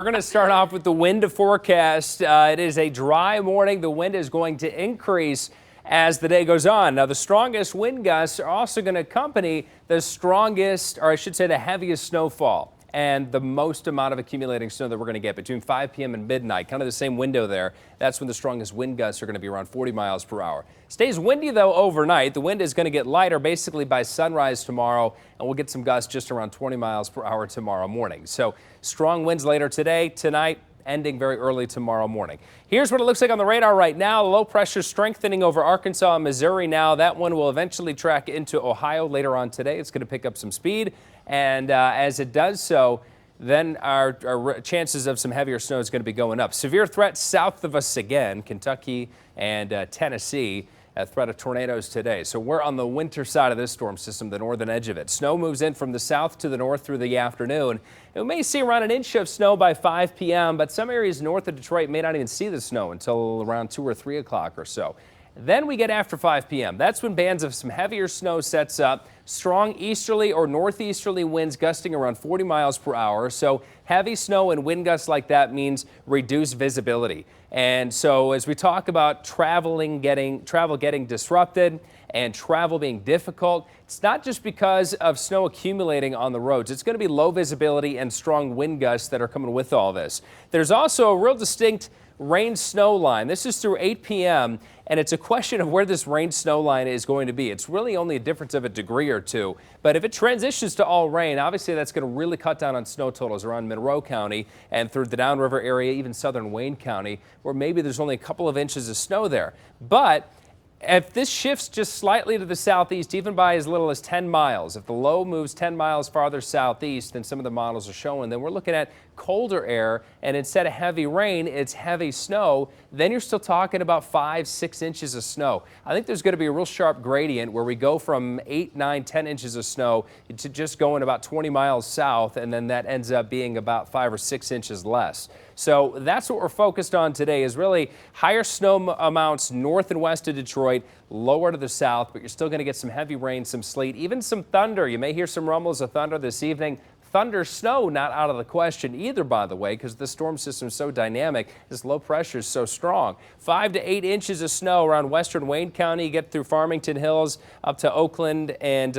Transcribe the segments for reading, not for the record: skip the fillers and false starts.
We're going to start off with the wind forecast. It is a dry morning. The wind is going to increase as the day goes on. Now, the strongest wind gusts are also going to accompany the strongest, or I should say the heaviest snowfall and the most amount of accumulating snow that we're going to get between 5 p.m. and midnight, kind of the same window there. That's when the strongest wind gusts are going to be around 40 miles per hour. Stays windy, though, overnight. The wind is going to get lighter basically by sunrise tomorrow, and we'll get some gusts just around 20 miles per hour tomorrow morning. So strong winds later today, tonight, ending very early tomorrow morning. Here's what it looks like on the radar right now. Low pressure strengthening over Arkansas and Missouri now. That one will eventually track into Ohio later on today. It's going to pick up some speed. And as it does so, then our chances of some heavier snow is going to be going up. Severe threat south of us again, Kentucky and Tennessee. A threat of tornadoes today. So we're on the winter side of this storm system, the northern edge of it. Snow moves in from the south to the north through the afternoon. We may see around an inch of snow by 5 p.m., but some areas north of Detroit may not even see the snow until around 2 or 3 o'clock or so. Then we get after 5 p.m. That's when bands of some heavier snow sets up. Strong easterly or northeasterly winds gusting around 40 miles per hour. So heavy snow and wind gusts like that means reduced visibility. And so as we talk about travel getting disrupted and travel being difficult, it's not just because of snow accumulating on the roads. It's going to be low visibility and strong wind gusts that are coming with all this. There's also a real distinct rain-snow line. This is through 8 p.m., and it's a question of where this rain-snow line is going to be. It's really only a difference of a degree or two, but if it transitions to all rain, obviously that's going to really cut down on snow totals around Monroe County and through the downriver area, even southern Wayne County, where maybe there's only a couple of inches of snow there. But if this shifts just slightly to the southeast, even by as little as 10 miles, if the low moves 10 miles farther southeast than some of the models are showing, then we're looking at colder air, and instead of heavy rain, it's heavy snow. Then you're still talking about 5-6 inches of snow. I think there's going to be a real sharp gradient where we go from 8, 9, 10 inches of snow to just going about 20 miles south, and then that ends up being about 5 or 6 inches less. So that's what we're focused on today, is really higher snow amounts north and west of Detroit, lower to the south, but you're still going to get some heavy rain, some sleet, even some thunder. You may hear some rumbles of thunder this evening. Thunder, snow, not out of the question either, by the way, because the storm system is so dynamic. This low pressure is so strong. 5 to 8 inches of snow around western Wayne County. You get through Farmington Hills up to Oakland and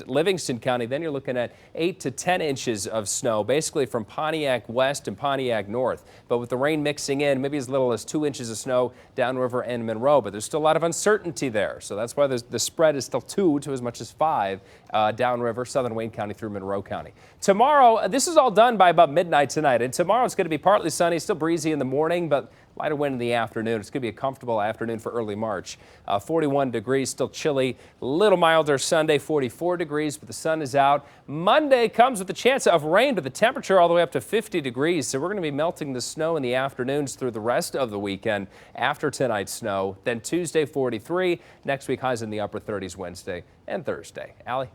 Livingston County. Then you're looking at 8 to 10 inches of snow, basically from Pontiac west and Pontiac north. But with the rain mixing in, maybe as little as 2 inches of snow downriver and Monroe. But there's still a lot of uncertainty there. So that's why the spread is still 2 to as much as 5 downriver, southern Wayne County through Monroe County. Tomorrow, this is all done by about midnight tonight, and tomorrow it's going to be partly sunny, still breezy in the morning, but lighter wind in the afternoon. It's going to be a comfortable afternoon for early March. 41 degrees, still chilly, a little milder Sunday, 44 degrees, but the sun is out. Monday comes with the chance of rain, but the temperature all the way up to 50 degrees, so we're going to be melting the snow in the afternoons through the rest of the weekend after tonight's snow. Then Tuesday, 43. Next week, highs in the upper 30s Wednesday and Thursday. Allie?